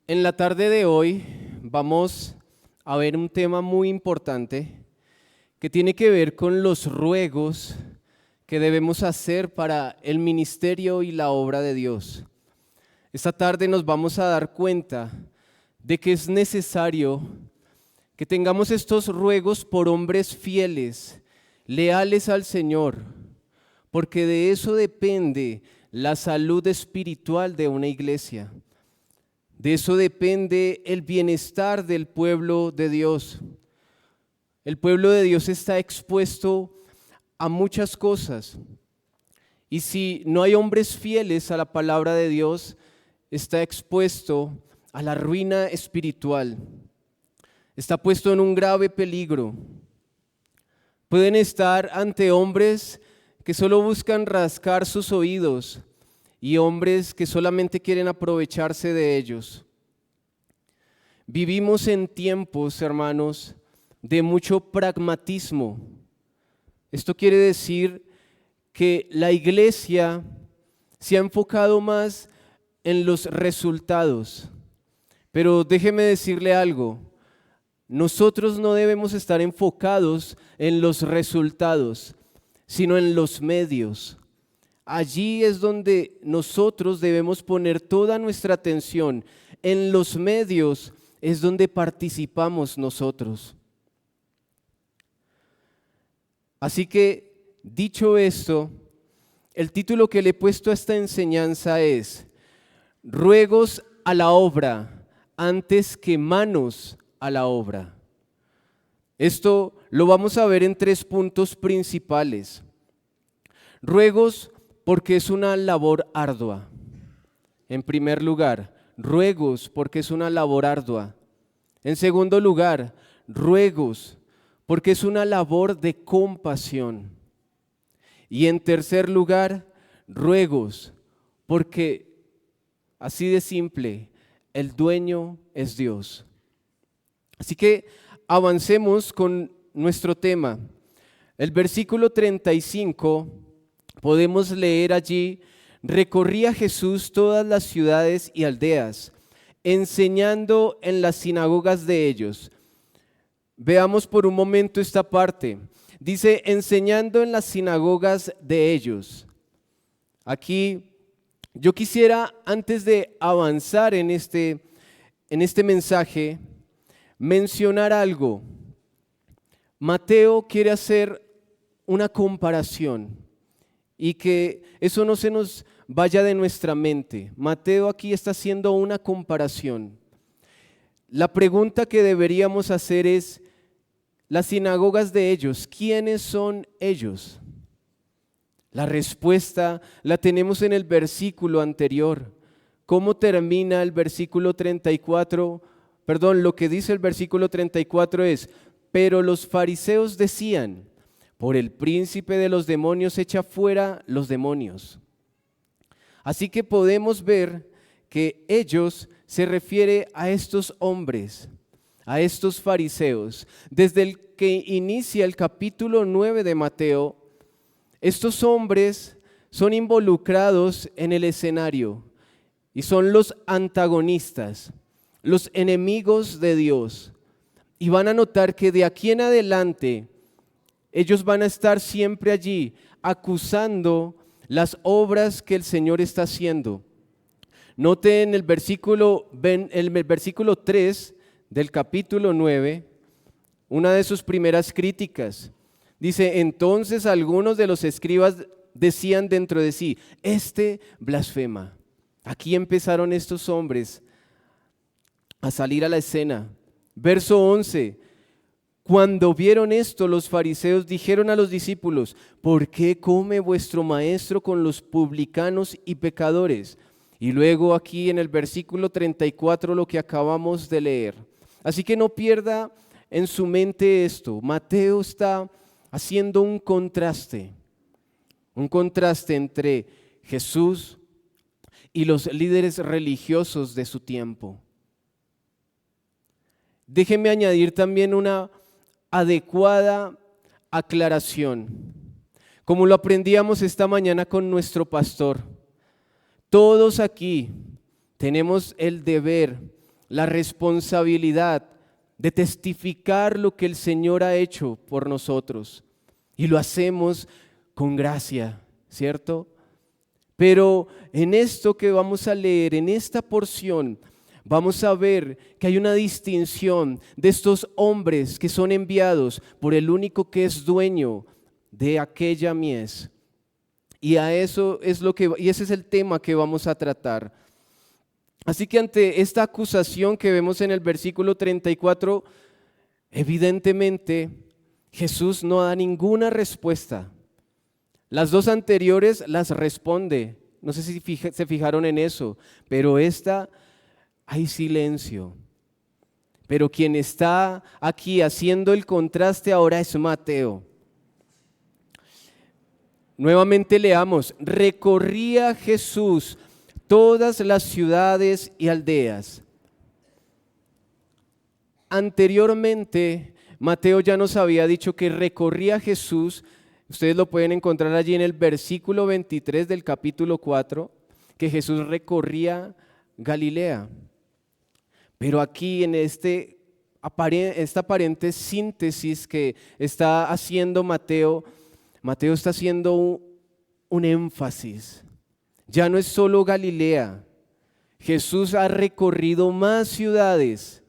En la tarde de hoy vamos a ver un tema muy importante que tiene que ver con los ruegos que debemos hacer para el ministerio y la obra de Dios. Esta tarde nos vamos a dar cuenta de que es necesario que tengamos estos ruegos por hombres fieles, leales al Señor, porque de eso depende la salud espiritual de una iglesia. De eso depende el bienestar del pueblo de Dios. El pueblo de Dios está expuesto a muchas cosas. Y si no hay hombres fieles a la palabra de Dios, está expuesto a la ruina espiritual. Está puesto en un grave peligro. Pueden estar ante hombres que solo buscan rascar sus oídos y hombres que solamente quieren aprovecharse de ellos. Vivimos en tiempos, hermanos, de mucho pragmatismo. Esto quiere decir que la iglesia se ha enfocado más en los resultados. Pero déjeme decirle algo, nosotros no debemos estar enfocados en los resultados, sino en los medios. Allí es donde nosotros debemos poner toda nuestra atención. En los medios es donde participamos nosotros. Así que, dicho esto, el título que le he puesto a esta enseñanza es Ruegos a la obra antes que manos a la obra. Esto lo vamos a ver en 3 puntos principales. Ruegos porque es una labor ardua. En primer lugar, ruegos porque es una labor ardua. En segundo lugar, ruegos porque es una labor de compasión. Y en tercer lugar, ruegos porque, así de simple, el dueño es Dios. Así que avancemos con nuestro tema. El versículo 35 podemos leer allí: recorría Jesús todas las ciudades y aldeas, enseñando en las sinagogas de ellos. Veamos por un momento esta parte. Dice, enseñando en las sinagogas de ellos. Aquí yo quisiera, antes de avanzar en este mensaje, mencionar algo. Mateo quiere hacer una comparación y que eso no se nos vaya de nuestra mente. Mateo aquí está haciendo una comparación. La pregunta que deberíamos hacer es, las sinagogas de ellos, ¿quiénes son ellos? La respuesta la tenemos en el versículo anterior. ¿Cómo termina el versículo 34? Lo que dice el versículo 34 es, pero los fariseos decían, por el príncipe de los demonios echa fuera los demonios. Así que podemos ver que ellos se refiere a estos hombres, a estos fariseos. Desde el que inicia el capítulo 9 de Mateo, estos hombres son involucrados en el escenario y son los antagonistas, los enemigos de Dios. Y van a notar que de aquí en adelante ellos van a estar siempre allí acusando las obras que el Señor está haciendo. Note en el versículo 3 del capítulo 9, una de sus primeras críticas. Dice, entonces algunos de los escribas decían dentro de sí, este blasfema. Aquí empezaron estos hombres a salir a la escena. Verso 11, cuando vieron esto, los fariseos dijeron a los discípulos, ¿por qué come vuestro maestro con los publicanos y pecadores? Y luego aquí en el versículo 34 lo que acabamos de leer. Así que no pierda en su mente esto. Mateo está haciendo un contraste entre Jesús y los líderes religiosos de su tiempo. Déjeme añadir también una adecuada aclaración. Como lo aprendíamos esta mañana con nuestro pastor, todos aquí tenemos el deber la responsabilidad de testificar lo que el Señor ha hecho por nosotros. Y lo hacemos con gracia, ¿cierto? Pero en esto que vamos a leer, en esta porción, vamos a ver que hay una distinción de estos hombres que son enviados por el único que es dueño de aquella mies. Y a eso es y ese es el tema que vamos a tratar. Así que ante esta acusación que vemos en el versículo 34, evidentemente Jesús no da ninguna respuesta. Las dos anteriores las responde. No sé si se fijaron en eso, pero esta hay silencio. Pero quien está aquí haciendo el contraste ahora es Mateo. Nuevamente leamos: recorría Jesús todas las ciudades y aldeas. Anteriormente, Mateo ya nos había dicho que recorría Jesús. Ustedes lo pueden encontrar allí en el versículo 23 del capítulo 4, que Jesús recorría Galilea. Pero aquí en esta aparente síntesis que está haciendo Mateo está haciendo un énfasis. Ya no es solo Galilea. Jesús ha recorrido más ciudades.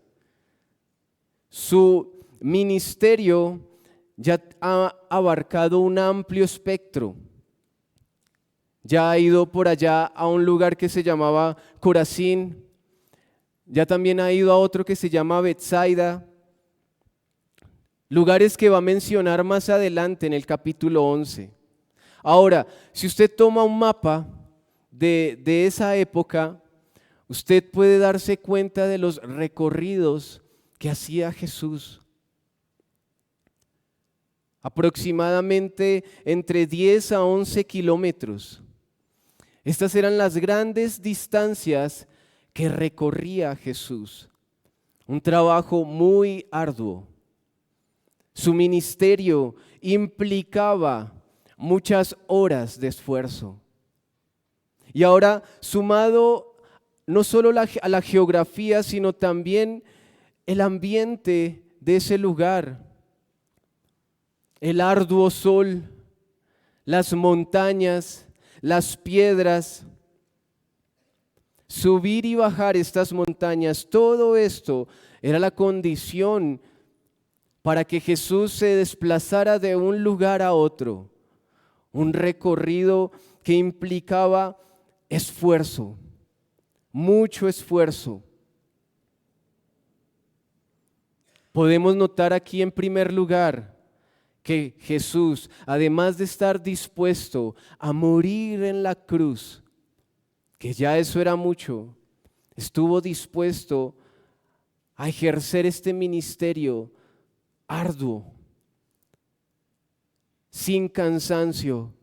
Su ministerio ya ha abarcado un amplio espectro. Ya ha ido por allá a un lugar que se llamaba Corazín. Ya también ha ido a otro que se llama Betsaida. Lugares que va a mencionar más adelante en el capítulo 11. Ahora, si usted toma un mapa de esa época, usted puede darse cuenta de los recorridos que hacía Jesús. Aproximadamente entre 10 a 11 kilómetros. Estas eran las grandes distancias que recorría Jesús. Un trabajo muy arduo. Su ministerio implicaba muchas horas de esfuerzo. Y ahora, sumado no solo a la geografía, sino también el ambiente de ese lugar, el arduo sol, las montañas, las piedras, subir y bajar estas montañas, todo esto era la condición para que Jesús se desplazara de un lugar a otro, un recorrido que implicaba esfuerzo, mucho esfuerzo. Podemos notar aquí en primer lugar que Jesús, además de estar dispuesto a morir en la cruz, que ya eso era mucho, estuvo dispuesto a ejercer este ministerio arduo, sin cansancio.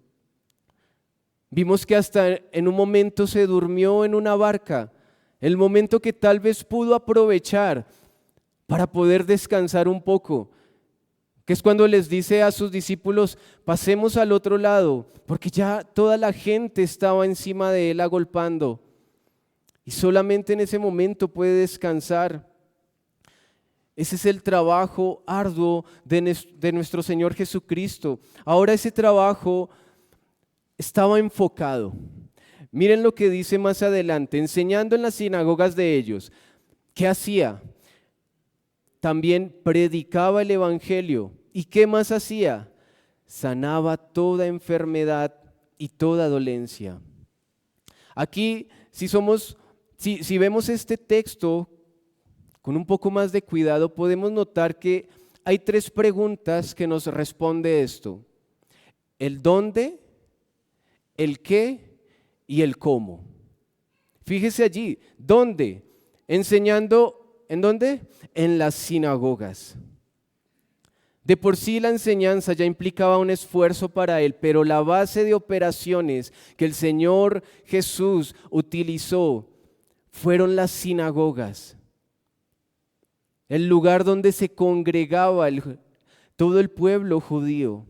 Vimos que hasta en un momento se durmió en una barca, el momento que tal vez pudo aprovechar para poder descansar un poco, que es cuando les dice a sus discípulos: pasemos al otro lado, porque ya toda la gente estaba encima de él agolpando, y solamente en ese momento puede descansar. Ese es el trabajo arduo de nuestro Señor Jesucristo. Ahora ese trabajo estaba enfocado. Miren lo que dice más adelante: enseñando en las sinagogas de ellos. ¿Qué hacía? También predicaba el evangelio. ¿Y qué más hacía? Sanaba toda enfermedad y toda dolencia. Aquí, si vemos este texto con un poco más de cuidado, podemos notar que hay tres preguntas que nos responde esto: el dónde, el qué y el cómo. Fíjese allí, ¿dónde? Enseñando, ¿en dónde? En las sinagogas. De por sí la enseñanza ya implicaba un esfuerzo para él, pero la base de operaciones que el Señor Jesús utilizó fueron las sinagogas. El lugar donde se congregaba todo el pueblo judío.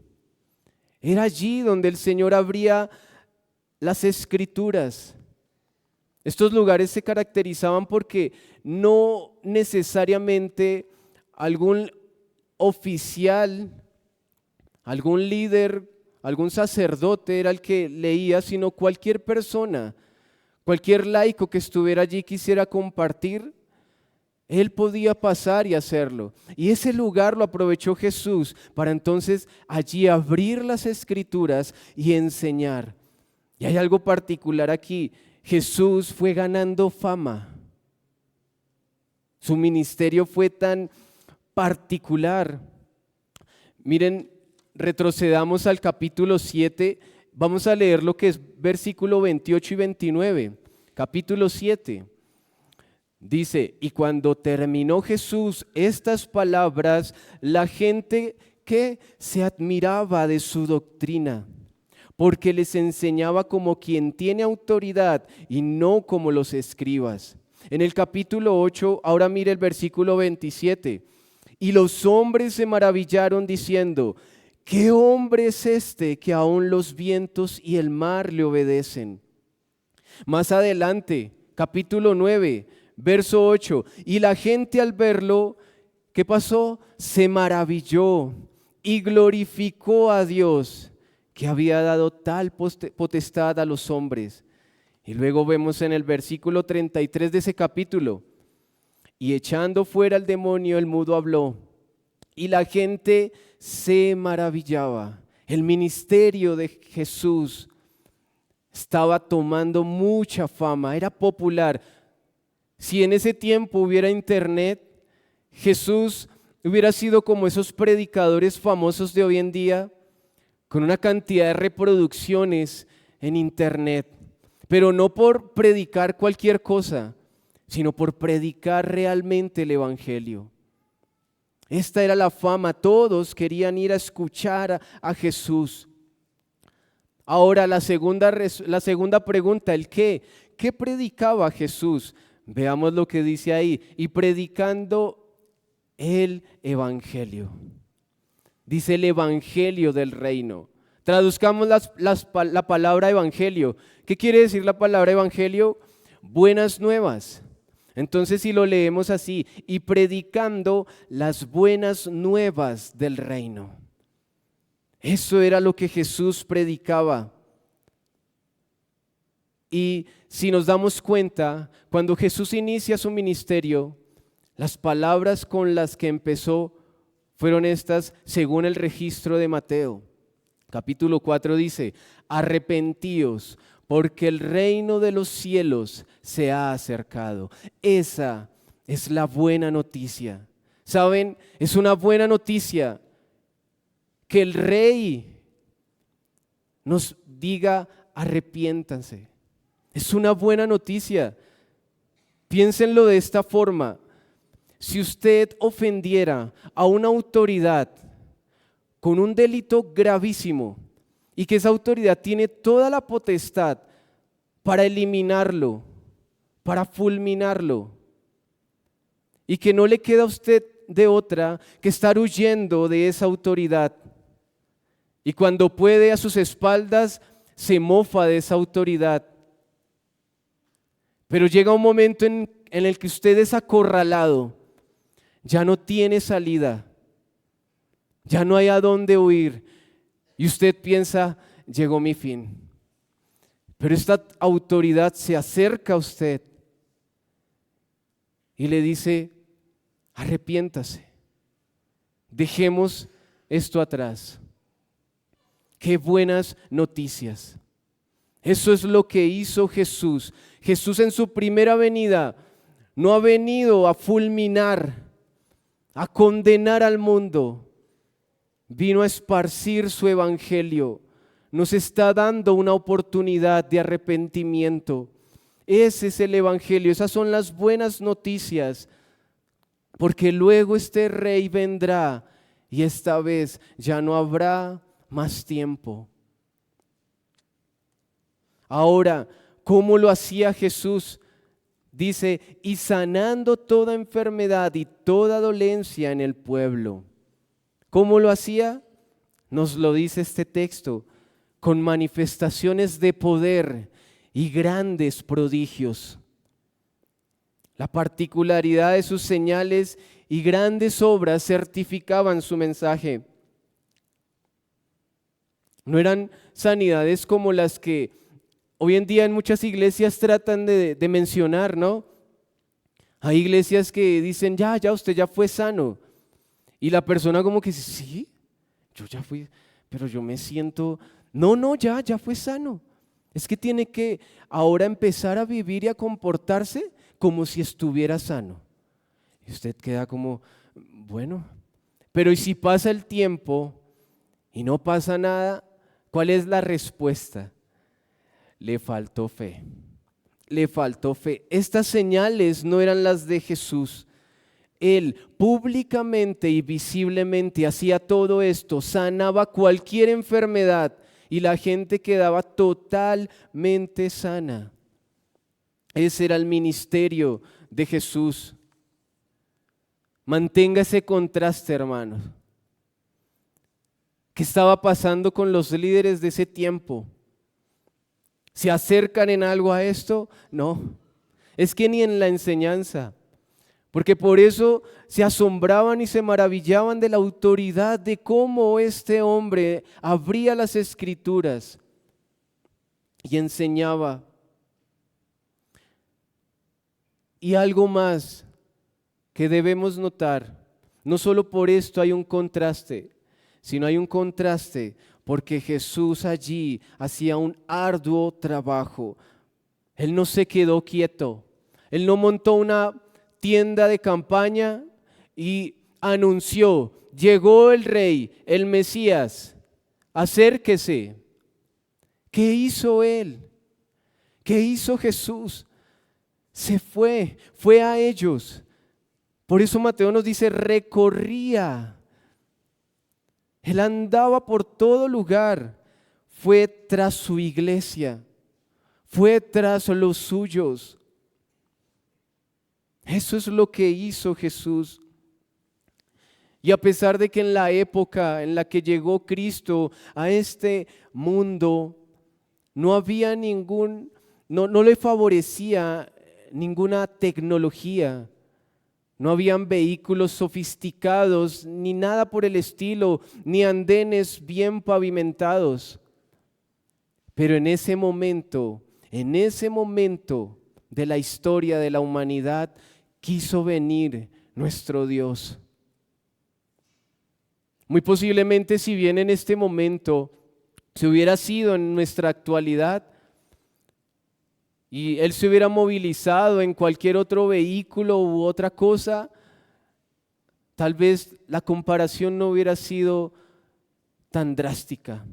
Era allí donde el Señor abría las Escrituras. Estos lugares se caracterizaban porque no necesariamente algún oficial, algún líder, algún sacerdote era el que leía, sino cualquier persona, cualquier laico que estuviera allí quisiera compartir, él podía pasar y hacerlo. Y ese lugar lo aprovechó Jesús para entonces allí abrir las escrituras y enseñar. Y hay algo particular aquí. Jesús fue ganando fama. Su ministerio fue tan particular. Miren, retrocedamos al capítulo 7. Vamos a leer lo que es versículo 28 y 29. Capítulo 7. Dice, y cuando terminó Jesús estas palabras, la gente que se admiraba de su doctrina, porque les enseñaba como quien tiene autoridad y no como los escribas. En el capítulo 8, ahora mire el versículo 27. Y los hombres se maravillaron diciendo, ¿qué hombre es este que aún los vientos y el mar le obedecen? Más adelante, capítulo 9, verso 8. Y la gente al verlo, ¿qué pasó? Se maravilló y glorificó a Dios, que había dado tal potestad a los hombres. Y luego vemos en el versículo 33 de ese capítulo, y echando fuera al demonio, el mudo habló, y la gente se maravillaba. El ministerio de Jesús estaba tomando mucha fama, era popular. Si en ese tiempo hubiera internet, Jesús hubiera sido como esos predicadores famosos de hoy en día, con una cantidad de reproducciones en internet, pero no por predicar cualquier cosa, sino por predicar realmente el evangelio. Esta era la fama, todos querían ir a escuchar a Jesús. Ahora la segunda pregunta, ¿el qué? ¿Qué predicaba Jesús? Veamos lo que dice ahí, y predicando el evangelio. Dice el evangelio del reino. Traduzcamos la palabra evangelio. ¿Qué quiere decir la palabra evangelio? Buenas nuevas. Entonces si lo leemos así, y predicando las buenas nuevas del reino. Eso era lo que Jesús predicaba. Y si nos damos cuenta, cuando Jesús inicia su ministerio, las palabras con las que empezó fueron estas según el registro de Mateo. Capítulo 4 dice, arrepentíos porque el reino de los cielos se ha acercado. Esa es la buena noticia. ¿Saben? Es una buena noticia que el Rey nos diga arrepiéntanse. Es una buena noticia. Piénsenlo de esta forma. Si usted ofendiera a una autoridad con un delito gravísimo y que esa autoridad tiene toda la potestad para eliminarlo, para fulminarlo, y que no le queda a usted de otra que estar huyendo de esa autoridad, y cuando puede a sus espaldas se mofa de esa autoridad, pero llega un momento en el que usted es acorralado, ya no tiene salida, ya no hay a dónde huir y usted piensa, llegó mi fin. Pero esta autoridad se acerca a usted y le dice, arrepiéntase, dejemos esto atrás. Qué buenas noticias. Eso es lo que hizo Jesús. Jesús en su primera venida no ha venido a fulminar, a condenar al mundo. Vino a esparcir su evangelio. Nos está dando una oportunidad de arrepentimiento. Ese es el evangelio, esas son las buenas noticias. Porque luego este Rey vendrá y esta vez ya no habrá más tiempo. Ahora, ¿cómo lo hacía Jesús? Dice, y sanando toda enfermedad y toda dolencia en el pueblo. ¿Cómo lo hacía? Nos lo dice este texto, con manifestaciones de poder y grandes prodigios. La particularidad de sus señales y grandes obras certificaban su mensaje. No eran sanidades como las que hoy en día en muchas iglesias tratan de mencionar, ¿no? Hay iglesias que dicen, ya, usted ya fue sano. Y la persona como que dice, sí, yo ya fui, pero yo me siento, no, ya fue sano. Es que tiene que ahora empezar a vivir y a comportarse como si estuviera sano. Y usted queda como, bueno, pero ¿y si pasa el tiempo y no pasa nada? ¿Cuál es la respuesta? Le faltó fe. Le faltó fe. Estas señales no eran las de Jesús. Él públicamente y visiblemente hacía todo esto, sanaba cualquier enfermedad y la gente quedaba totalmente sana. Ese era el ministerio de Jesús. Mantenga ese contraste, hermanos. ¿Qué estaba pasando con los líderes de ese tiempo? ¿Se acercan en algo a esto? No, es que ni en la enseñanza, porque por eso se asombraban y se maravillaban de la autoridad de cómo este hombre abría las escrituras y enseñaba. Y algo más que debemos notar, no solo por esto hay un contraste, sino hay un contraste porque Jesús allí hacía un arduo trabajo. Él no se quedó quieto, Él no montó una tienda de campaña y anunció, llegó el rey, el Mesías, acérquese. ¿Qué hizo Él? ¿Qué hizo Jesús? Se fue a ellos. Por eso Mateo nos dice, recorría. Él andaba por todo lugar, fue tras su iglesia, fue tras los suyos. Eso es lo que hizo Jesús. Y a pesar de que en la época en la que llegó Cristo a este mundo, no había no le favorecía ninguna tecnología. No habían vehículos sofisticados, ni nada por el estilo, ni andenes bien pavimentados. Pero en ese momento de la historia de la humanidad, quiso venir nuestro Dios. Muy posiblemente, si bien en este momento se hubiera sido en nuestra actualidad, y Él se hubiera movilizado en cualquier otro vehículo u otra cosa, tal vez la comparación no hubiera sido tan drástica.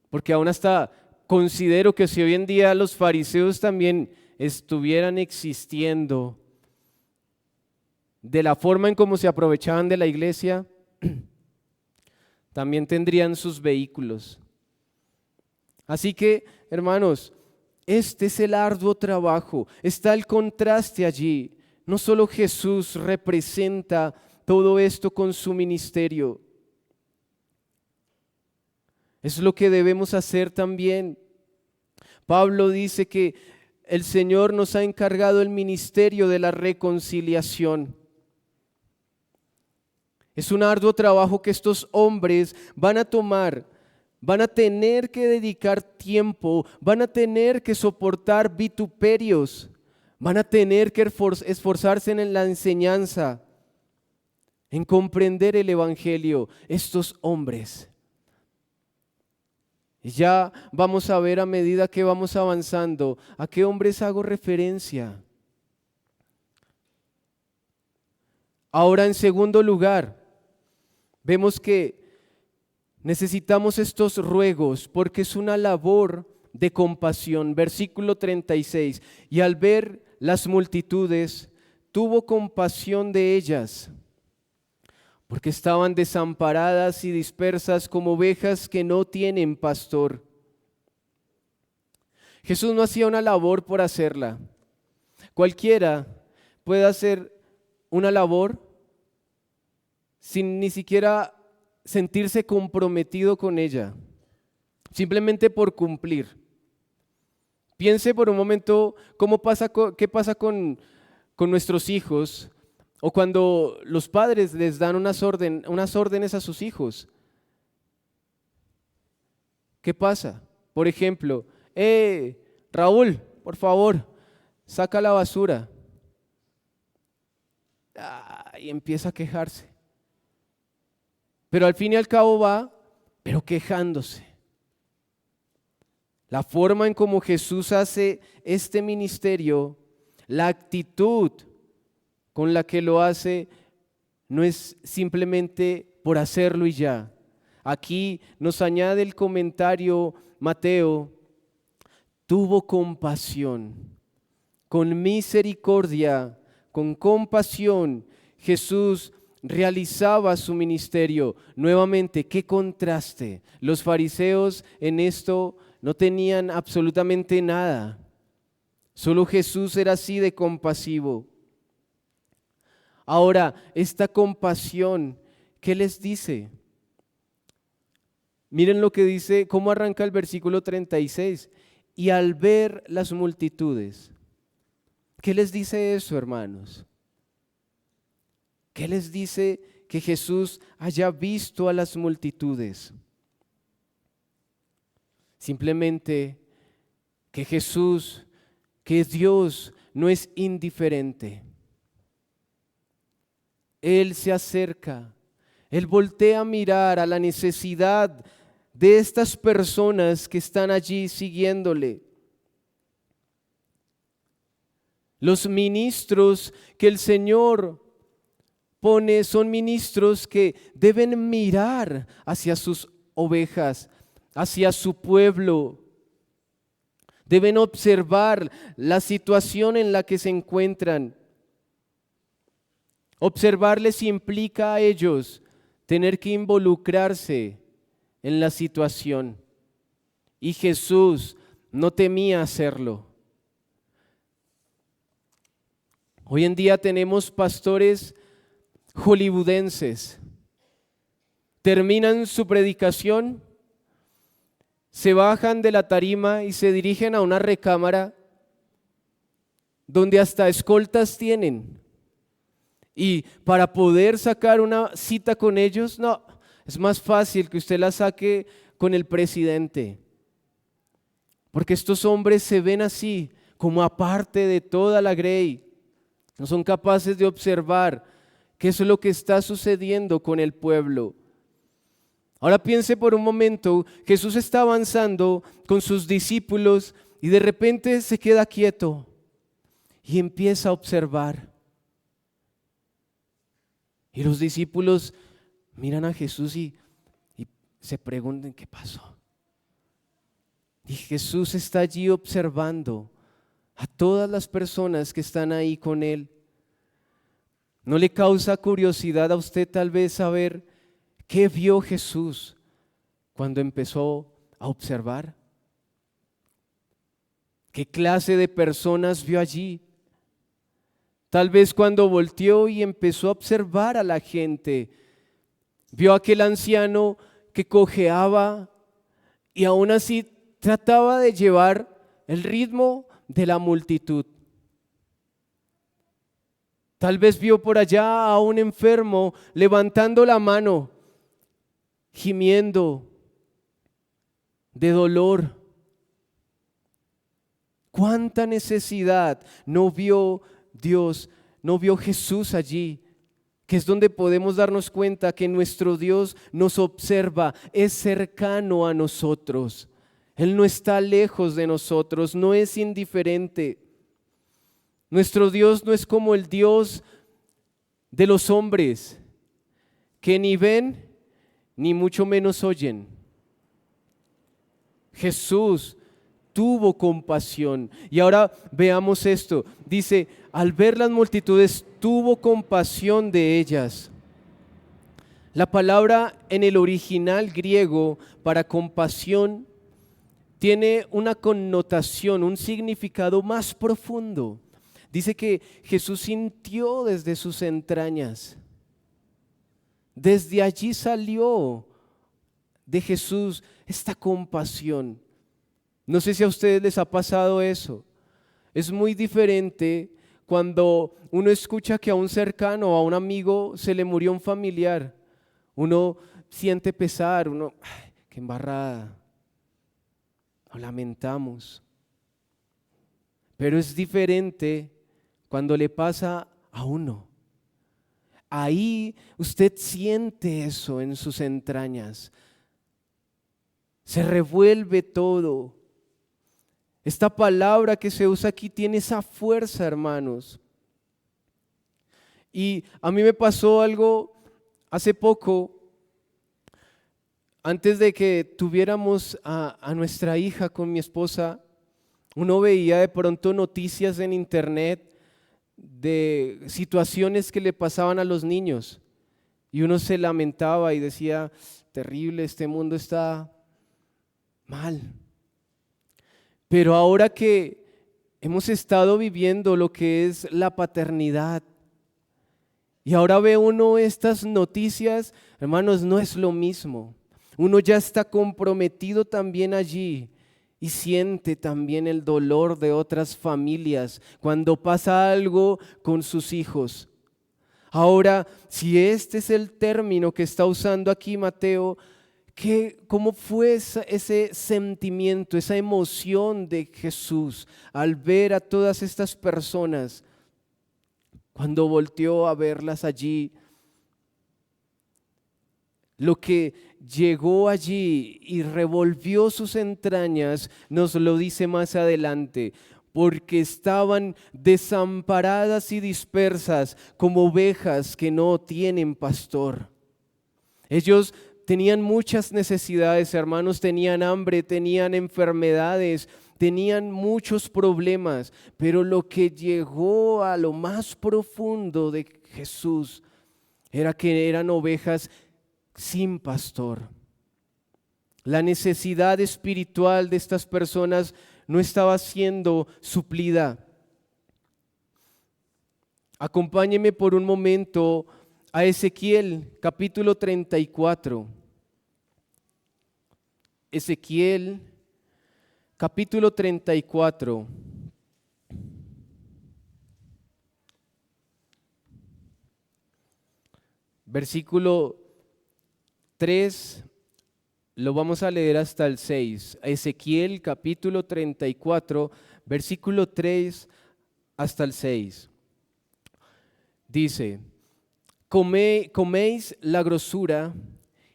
Porque aún hasta considero que si hoy en día los fariseos también estuvieran existiendo de la forma en cómo se aprovechaban de la iglesia, también tendrían sus vehículos. Así que, hermanos, este es el arduo trabajo, está el contraste allí. No solo Jesús representa todo esto con su ministerio, es lo que debemos hacer también. Pablo dice que el Señor nos ha encargado el ministerio de la reconciliación. Es un arduo trabajo que estos hombres van a tomar. Van a tener que dedicar tiempo, van a tener que soportar vituperios, van a tener que esforzarse en la enseñanza, en comprender el Evangelio, estos hombres. Y ya vamos a ver a medida que vamos avanzando a qué hombres hago referencia. Ahora, en segundo lugar, vemos que necesitamos estos ruegos porque es una labor de compasión. Versículo 36. Y al ver las multitudes, tuvo compasión de ellas, porque estaban desamparadas y dispersas como ovejas que no tienen pastor. Jesús no hacía una labor por hacerla. Cualquiera puede hacer una labor sin ni siquiera sentirse comprometido con ella, simplemente por cumplir. Piense por un momento qué pasa con nuestros hijos o cuando los padres les dan unas órdenes a sus hijos. ¿Qué pasa? Por ejemplo, Raúl, por favor, saca la basura. Y empieza a quejarse. Pero al fin y al cabo va, pero quejándose. La forma en cómo Jesús hace este ministerio, la actitud con la que lo hace, no es simplemente por hacerlo y ya. Aquí nos añade el comentario Mateo: tuvo compasión, con misericordia, con compasión, Jesús realizaba su ministerio. Nuevamente, qué contraste. Los fariseos en esto no tenían absolutamente nada. Solo Jesús era así de compasivo. Ahora, esta compasión, ¿qué les dice? Miren lo que dice, cómo arranca el versículo 36. Y al ver las multitudes, ¿qué les dice eso, hermanos? ¿Qué les dice que Jesús haya visto a las multitudes? Simplemente que Jesús, que Dios no es indiferente. Él se acerca, Él voltea a mirar a la necesidad de estas personas que están allí siguiéndole. Los ministros que el Señor pone son ministros que deben mirar hacia sus ovejas, hacia su pueblo. Deben observar la situación en la que se encuentran. Observarles implica a ellos tener que involucrarse en la situación. Y Jesús no temía hacerlo. Hoy en día tenemos pastores hollywoodenses. Terminan su predicación, se bajan de la tarima y se dirigen a una recámara donde hasta escoltas tienen. Y para poder sacar una cita con ellos, no, es más fácil que usted la saque con el presidente. Porque estos hombres se ven así, como aparte de toda la grey. No son capaces de observar qué es lo que está sucediendo con el pueblo. Ahora piense por un momento, Jesús está avanzando con sus discípulos y de repente se queda quieto y empieza a observar. Y los discípulos miran a Jesús y se preguntan qué pasó. Y Jesús está allí observando a todas las personas que están ahí con Él. ¿No le causa curiosidad a usted tal vez saber qué vio Jesús cuando empezó a observar? ¿Qué clase de personas vio allí? Tal vez cuando volteó y empezó a observar a la gente, vio a aquel anciano que cojeaba y aún así trataba de llevar el ritmo de la multitud. Tal vez vio por allá a un enfermo levantando la mano, gimiendo de dolor. ¿Cuánta necesidad no vio Dios, no vio Jesús allí? Que es donde podemos darnos cuenta que nuestro Dios nos observa, es cercano a nosotros. Él no está lejos de nosotros, no es indiferente. Nuestro Dios no es como el Dios de los hombres, que ni ven ni mucho menos oyen. Jesús tuvo compasión. Y ahora veamos esto. Dice, al ver las multitudes, tuvo compasión de ellas. La palabra en el original griego para compasión tiene una connotación, un significado más profundo. Dice que Jesús sintió desde sus entrañas. Desde allí salió de Jesús esta compasión. No sé si a ustedes les ha pasado eso. Es muy diferente cuando uno escucha que a un cercano o a un amigo se le murió un familiar. Uno siente pesar, "Ay, qué embarrada, lo lamentamos". Pero es diferente cuando le pasa a uno. Ahí usted siente eso en sus entrañas. Se revuelve todo. Esta palabra que se usa aquí tiene esa fuerza, hermanos. Y a mí me pasó algo hace poco, antes de que tuviéramos a nuestra hija con mi esposa. Uno veía de pronto noticias en internet de situaciones que le pasaban a los niños y uno se lamentaba y decía, terrible, este mundo está mal. Pero ahora que hemos estado viviendo lo que es la paternidad y ahora ve uno estas noticias, hermanos, no es lo mismo. Uno ya está comprometido también allí y siente también el dolor de otras familias cuando pasa algo con sus hijos. Ahora, si este es el término que está usando aquí Mateo, ¿cómo fue ese sentimiento, esa emoción de Jesús al ver a todas estas personas cuando volteó a verlas allí? Lo que llegó allí y revolvió sus entrañas, nos lo dice más adelante, porque estaban desamparadas y dispersas como ovejas que no tienen pastor. Ellos tenían muchas necesidades, hermanos, tenían hambre, tenían enfermedades, tenían muchos problemas, pero lo que llegó a lo más profundo de Jesús era que eran ovejas sin pastor. La necesidad espiritual de estas personas no estaba siendo suplida. Acompáñeme por un momento a Ezequiel capítulo 34. Ezequiel capítulo 34. Versículo 3, lo vamos a leer hasta el 6. Ezequiel capítulo 34, versículo 3 hasta el 6. Dice, coméis la grosura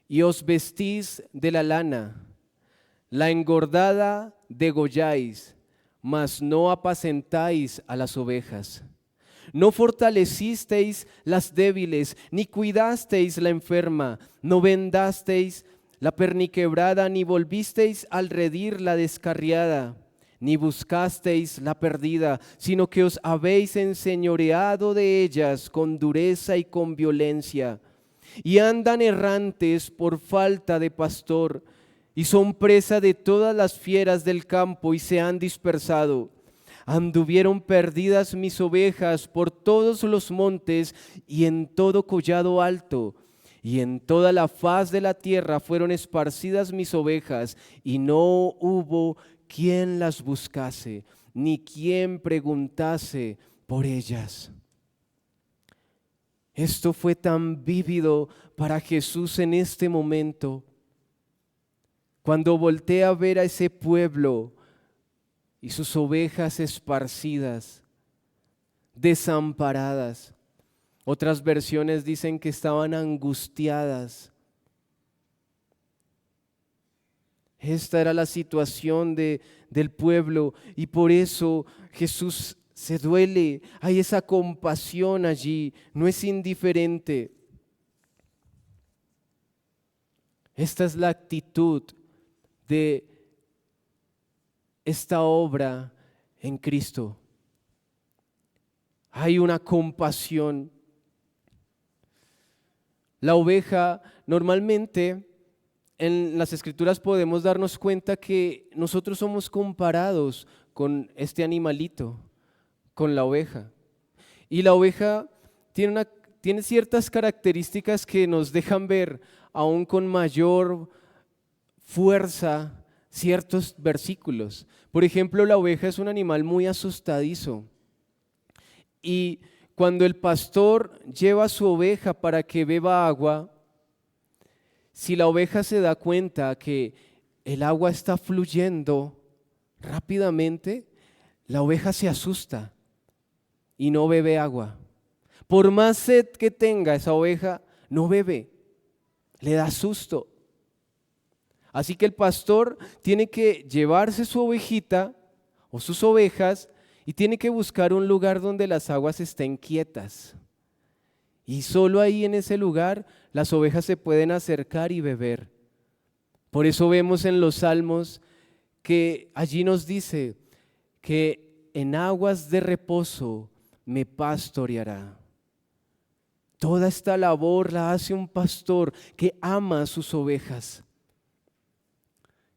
y os vestís de la lana, la engordada degolláis, mas no apacentáis a las ovejas. No fortalecisteis las débiles, ni cuidasteis la enferma, no vendasteis la perniquebrada, ni volvisteis al redil la descarriada, ni buscasteis la perdida, sino que os habéis enseñoreado de ellas con dureza y con violencia, y andan errantes por falta de pastor, y son presa de todas las fieras del campo, y se han dispersado. Anduvieron perdidas mis ovejas por todos los montes y en todo collado alto, y en toda la faz de la tierra fueron esparcidas mis ovejas, y no hubo quien las buscase, ni quien preguntase por ellas. Esto fue tan vívido para Jesús en este momento, cuando voltea a ver a ese pueblo y sus ovejas esparcidas, desamparadas. Otras versiones dicen que estaban angustiadas. Esta era la situación del pueblo y por eso Jesús se duele. Hay esa compasión allí, no es indiferente. Esta es la actitud de esta obra en Cristo. Hay una compasión. La oveja, normalmente en las Escrituras podemos darnos cuenta que nosotros somos comparados con este animalito, con la oveja. Y la oveja tiene ciertas características que nos dejan ver aún con mayor fuerza ciertos versículos. Por ejemplo, la oveja es un animal muy asustadizo y cuando el pastor lleva a su oveja para que beba agua, si la oveja se da cuenta que el agua está fluyendo rápidamente, la oveja se asusta y no bebe agua. Por más sed que tenga esa oveja, no bebe, le da susto. Así que el pastor tiene que llevarse su ovejita o sus ovejas y tiene que buscar un lugar donde las aguas estén quietas. Y solo ahí en ese lugar las ovejas se pueden acercar y beber. Por eso vemos en los Salmos que allí nos dice que en aguas de reposo me pastoreará. Toda esta labor la hace un pastor que ama a sus ovejas,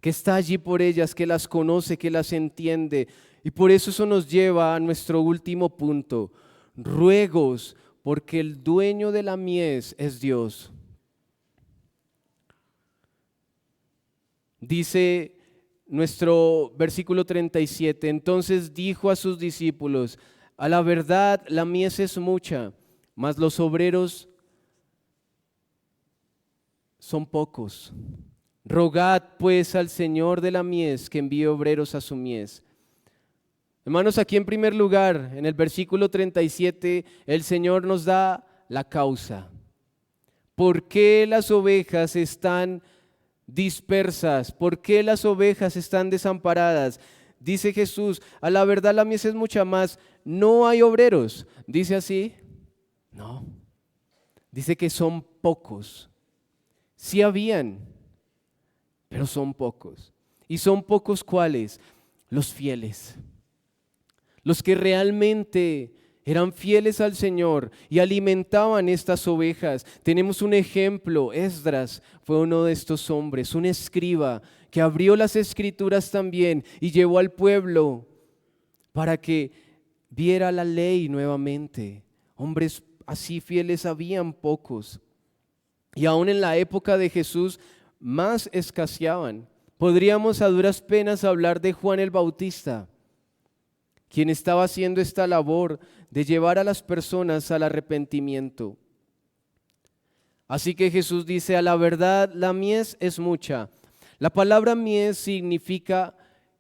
que está allí por ellas, que las conoce, que las entiende. Y por eso nos lleva a nuestro último punto. Ruegos, porque el dueño de la mies es Dios. Dice nuestro versículo 37, entonces dijo a sus discípulos, a la verdad la mies es mucha, mas los obreros son pocos. Rogad pues al Señor de la mies que envíe obreros a su mies. Hermanos, aquí en primer lugar, en el versículo 37, el Señor nos da la causa. ¿Por qué las ovejas están dispersas? ¿Por qué las ovejas están desamparadas? Dice Jesús, a la verdad la mies es mucha más, no hay obreros. ¿Dice así? No. Dice que son pocos. Sí habían, pero son pocos. ¿Y son pocos cuáles? Los fieles. Los que realmente eran fieles al Señor y alimentaban estas ovejas. Tenemos un ejemplo, Esdras fue uno de estos hombres, un escriba que abrió las escrituras también y llevó al pueblo para que viera la ley nuevamente. Hombres así fieles habían pocos. Y aún en la época de Jesús más escaseaban. Podríamos a duras penas hablar de Juan el Bautista, quien estaba haciendo esta labor de llevar a las personas al arrepentimiento. Así que Jesús dice, a la verdad la mies es mucha. La palabra mies significa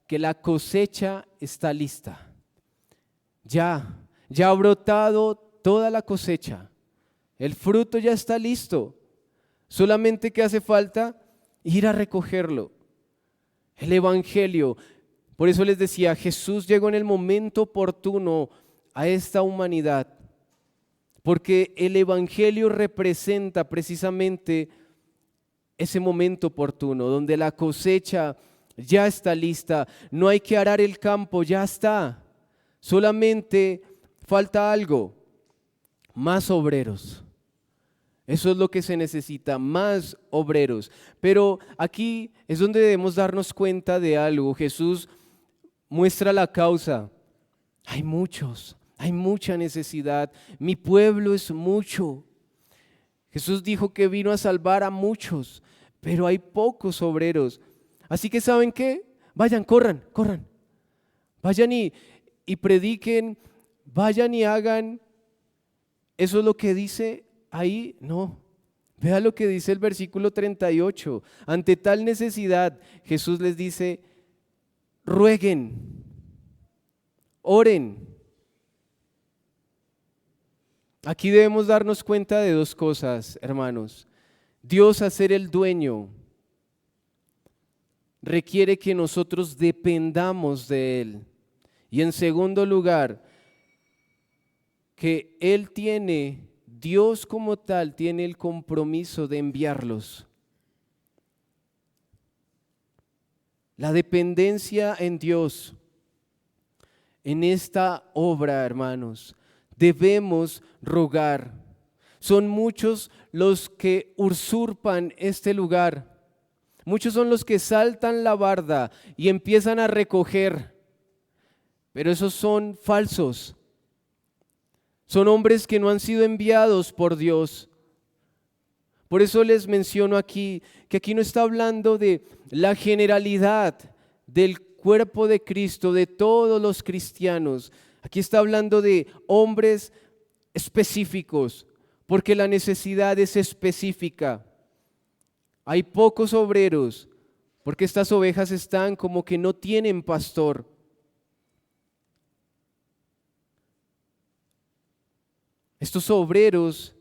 que la cosecha está lista. Ya ha brotado toda la cosecha. El fruto ya está listo. Solamente que hace falta ir a recogerlo. El Evangelio. Por eso les decía, Jesús llegó en el momento oportuno a esta humanidad, porque el Evangelio representa precisamente ese momento oportuno, donde la cosecha ya está lista, no hay que arar el campo, ya está, solamente falta algo, más obreros. Eso es lo que se necesita, más obreros. Pero aquí es donde debemos darnos cuenta de algo. Jesús muestra la causa. Hay muchos, hay mucha necesidad. Mi pueblo es mucho. Jesús dijo que vino a salvar a muchos, pero hay pocos obreros. Así que ¿saben qué? Vayan, corran. Vayan y prediquen, vayan y hagan. Eso es lo que dice ahí, no. Vea lo que dice el versículo 38. Ante tal necesidad, Jesús les dice, rueguen, oren. Aquí debemos darnos cuenta de dos cosas, hermanos. Dios, a ser el dueño, requiere que nosotros dependamos de Él. Y en segundo lugar, que Él tiene, Dios como tal, tiene el compromiso de enviarlos. La dependencia en Dios, en esta obra, hermanos, debemos rogar. Son muchos los que usurpan este lugar. Muchos son los que saltan la barda y empiezan a recoger. Pero esos son falsos. Son hombres que no han sido enviados por Dios. Por eso les menciono aquí que aquí no está hablando de la generalidad del cuerpo de Cristo, de todos los cristianos. Aquí está hablando de hombres específicos, porque la necesidad es específica. Hay pocos obreros, porque estas ovejas están como que no tienen pastor. Estos obreros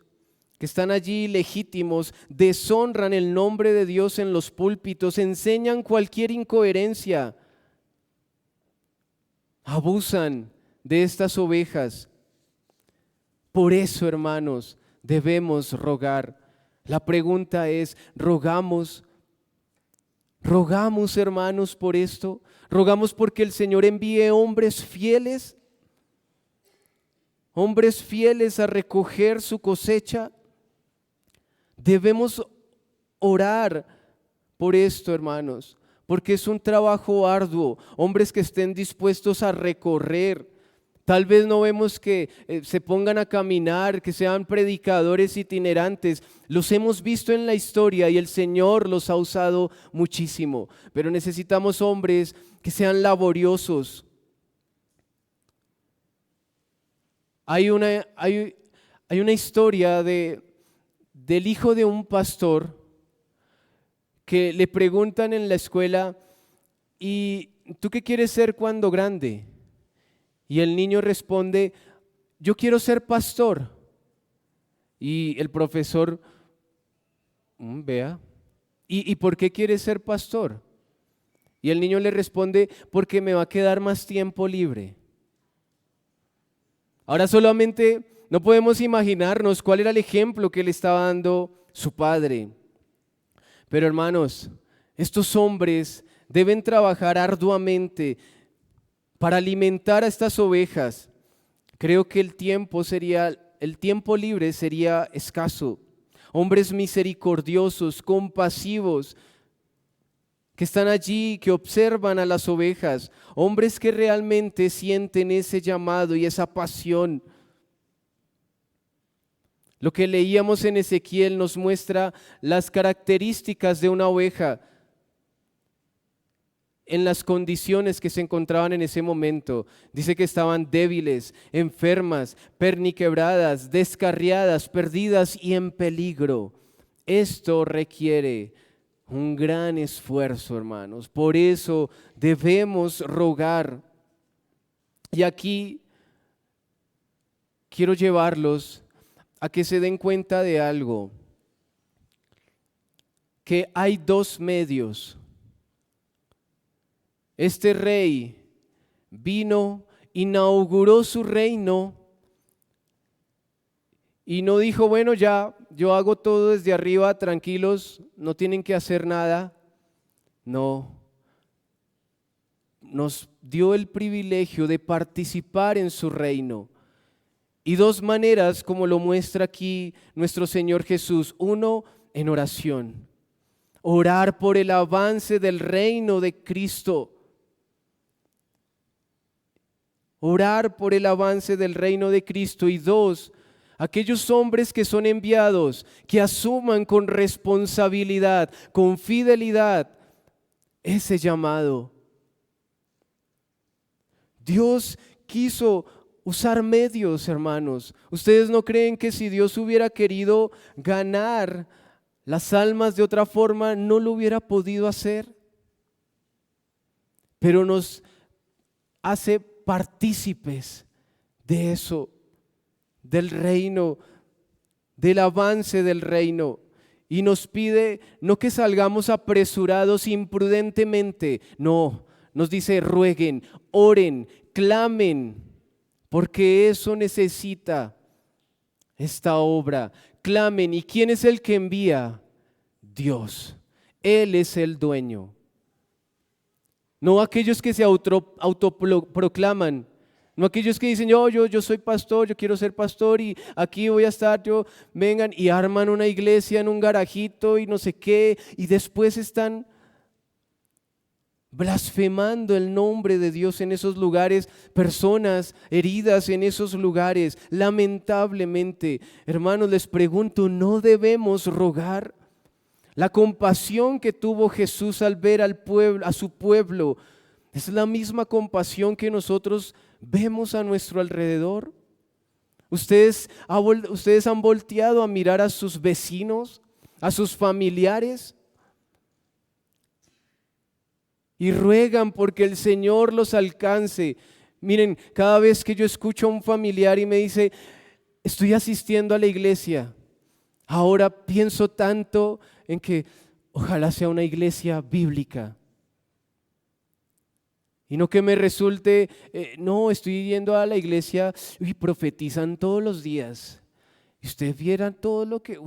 que están allí legítimos, deshonran el nombre de Dios en los púlpitos, enseñan cualquier incoherencia, abusan de estas ovejas. Por eso, hermanos, debemos rogar. La pregunta es, ¿rogamos? ¿Rogamos, hermanos, por esto? ¿Rogamos porque el Señor envíe hombres fieles? ¿Hombres fieles a recoger su cosecha? Debemos orar por esto, hermanos, porque es un trabajo arduo. Hombres que estén dispuestos a recorrer. Tal vez no vemos que se pongan a caminar, que sean predicadores itinerantes. Los hemos visto en la historia y el Señor los ha usado muchísimo. Pero necesitamos hombres que sean laboriosos. Hay una historia del hijo de un pastor que le preguntan en la escuela, ¿y tú qué quieres ser cuando grande? Y el niño responde, yo quiero ser pastor. Y el profesor, vea, ¿y por qué quieres ser pastor? Y el niño le responde, porque me va a quedar más tiempo libre. Ahora solamente no podemos imaginarnos cuál era el ejemplo que le estaba dando su padre. Pero hermanos, estos hombres deben trabajar arduamente para alimentar a estas ovejas. Creo que el tiempo libre sería escaso. Hombres misericordiosos, compasivos, que están allí, que observan a las ovejas. Hombres que realmente sienten ese llamado y esa pasión. Lo que leíamos en Ezequiel nos muestra las características de una oveja en las condiciones que se encontraban en ese momento. Dice que estaban débiles, enfermas, perniquebradas, descarriadas, perdidas y en peligro. Esto requiere un gran esfuerzo, hermanos. Por eso debemos rogar. Y aquí quiero llevarlos a que se den cuenta de algo, que hay dos medios. Este rey vino, inauguró su reino y no dijo, bueno, ya, yo hago todo desde arriba, tranquilos, no tienen que hacer nada. No, nos dio el privilegio de participar en su reino. Y dos maneras, como lo muestra aquí nuestro Señor Jesús. Uno, en oración. Orar por el avance del reino de Cristo. Orar por el avance del reino de Cristo. Y dos, aquellos hombres que son enviados, que asuman con responsabilidad, con fidelidad, ese llamado. Dios quiso usar medios, hermanos. ¿Ustedes no creen que si Dios hubiera querido ganar las almas de otra forma, no lo hubiera podido hacer? Pero nos hace partícipes de eso, del reino, del avance del reino. Y nos pide no que salgamos apresurados imprudentemente, no, nos dice rueguen, oren, clamen, porque eso necesita esta obra. Clamen. ¿Y quién es el que envía? Dios. Él es el dueño. No aquellos que se autoproclaman. No aquellos que dicen, yo soy pastor, yo quiero ser pastor y aquí voy a estar, vengan y arman una iglesia en un garajito y no sé qué. Y después están blasfemando el nombre de Dios en esos lugares, personas heridas en esos lugares. Lamentablemente, hermanos, les pregunto, ¿no debemos rogar? La compasión que tuvo Jesús al ver al pueblo, a su pueblo, es la misma compasión que nosotros vemos a nuestro alrededor. Ustedes han volteado a mirar a sus vecinos, a sus familiares, y ruegan porque el Señor los alcance. Miren, cada vez que yo escucho a un familiar y me dice, estoy asistiendo a la iglesia, ahora pienso tanto en que ojalá sea una iglesia bíblica. Y no que me resulte, no, estoy yendo a la iglesia y profetizan todos los días. Y ustedes vieran todo lo que,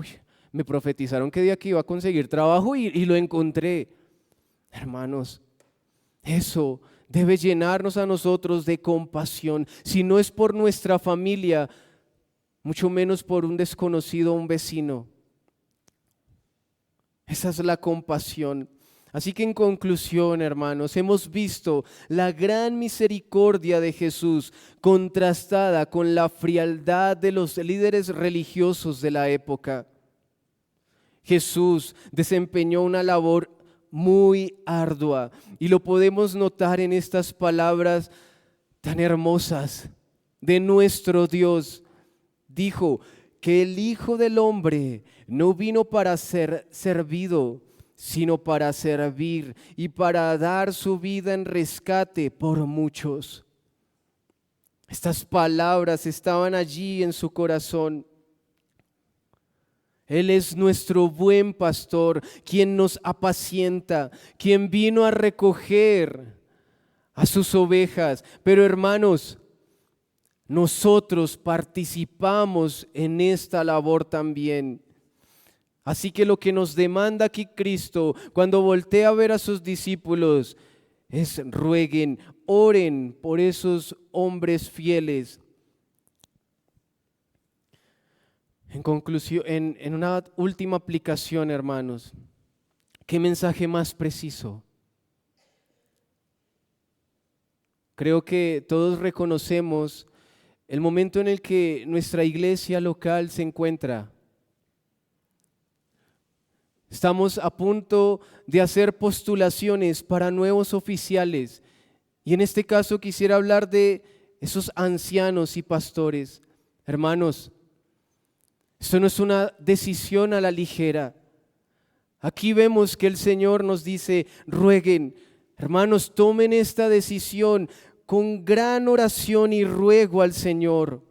me profetizaron que día que iba a conseguir trabajo y lo encontré. Hermanos, eso debe llenarnos a nosotros de compasión. Si no es por nuestra familia, mucho menos por un desconocido o un vecino. Esa es la compasión. Así que en conclusión, hermanos, hemos visto la gran misericordia de Jesús contrastada con la frialdad de los líderes religiosos de la época. Jesús desempeñó una labor muy ardua y lo podemos notar en estas palabras tan hermosas de nuestro Dios. Dijo que el Hijo del Hombre no vino para ser servido, sino para servir y para dar su vida en rescate por muchos. Estas palabras estaban allí en su corazón. Él es nuestro buen pastor, quien nos apacienta, quien vino a recoger a sus ovejas. Pero hermanos, nosotros participamos en esta labor también. Así que lo que nos demanda aquí Cristo, cuando voltea a ver a sus discípulos, es rueguen, oren por esos hombres fieles. En conclusión, en una última aplicación, hermanos, ¿qué mensaje más preciso? Creo que todos reconocemos el momento en el que nuestra iglesia local se encuentra. Estamos a punto de hacer postulaciones para nuevos oficiales y en este caso quisiera hablar de esos ancianos y pastores. Hermanos, esto no es una decisión a la ligera. Aquí vemos que el Señor nos dice, rueguen. Hermanos, tomen esta decisión con gran oración y ruego al Señor,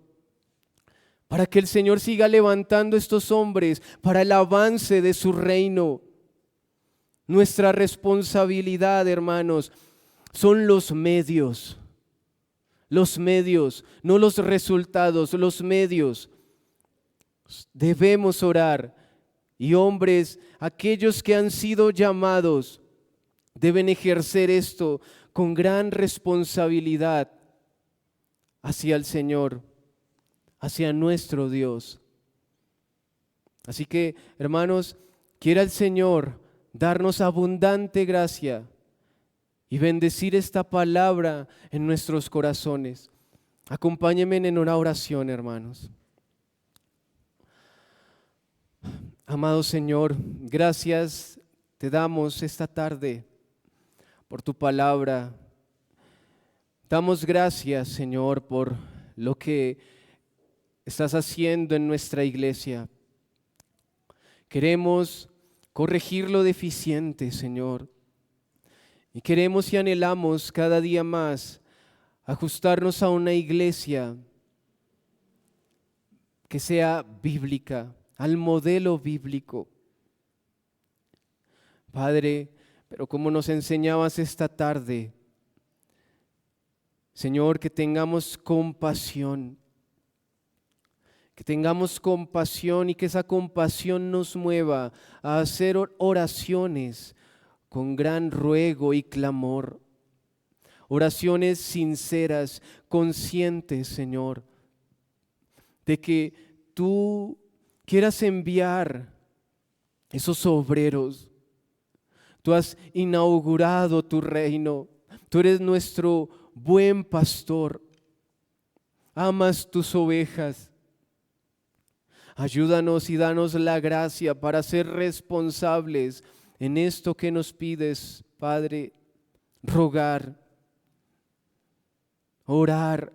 para que el Señor siga levantando estos hombres para el avance de su reino. Nuestra responsabilidad, hermanos, son los medios, no los resultados, los medios. Debemos orar y hombres, aquellos que han sido llamados, deben ejercer esto con gran responsabilidad hacia el Señor, hacia nuestro Dios. Así que, hermanos, quiera el Señor darnos abundante gracia y bendecir esta palabra en nuestros corazones. Acompáñenme en una oración, hermanos. Amado Señor, gracias te damos esta tarde por tu palabra. Damos gracias, Señor, por lo que estás haciendo en nuestra iglesia. Queremos corregir lo deficiente, Señor, y queremos y anhelamos cada día más ajustarnos a una iglesia que sea bíblica, al modelo bíblico. Padre, pero como nos enseñabas esta tarde, Señor, que tengamos compasión y que esa compasión nos mueva a hacer oraciones con gran ruego y clamor, oraciones sinceras, conscientes, Señor, de que tú quieras enviar esos obreros. Tú has inaugurado tu reino. Tú eres nuestro buen pastor. Amas tus ovejas. Ayúdanos y danos la gracia para ser responsables en esto que nos pides, Padre. Rogar, orar,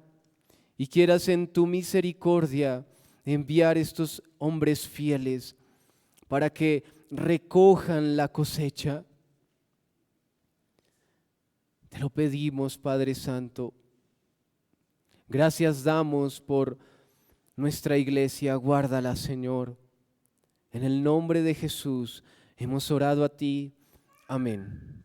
y quieras en tu misericordia enviar estos hombres fieles para que recojan la cosecha. Te lo pedimos, Padre Santo. Gracias damos por nuestra iglesia. Guárdala, Señor. En el nombre de Jesús hemos orado a ti. Amén.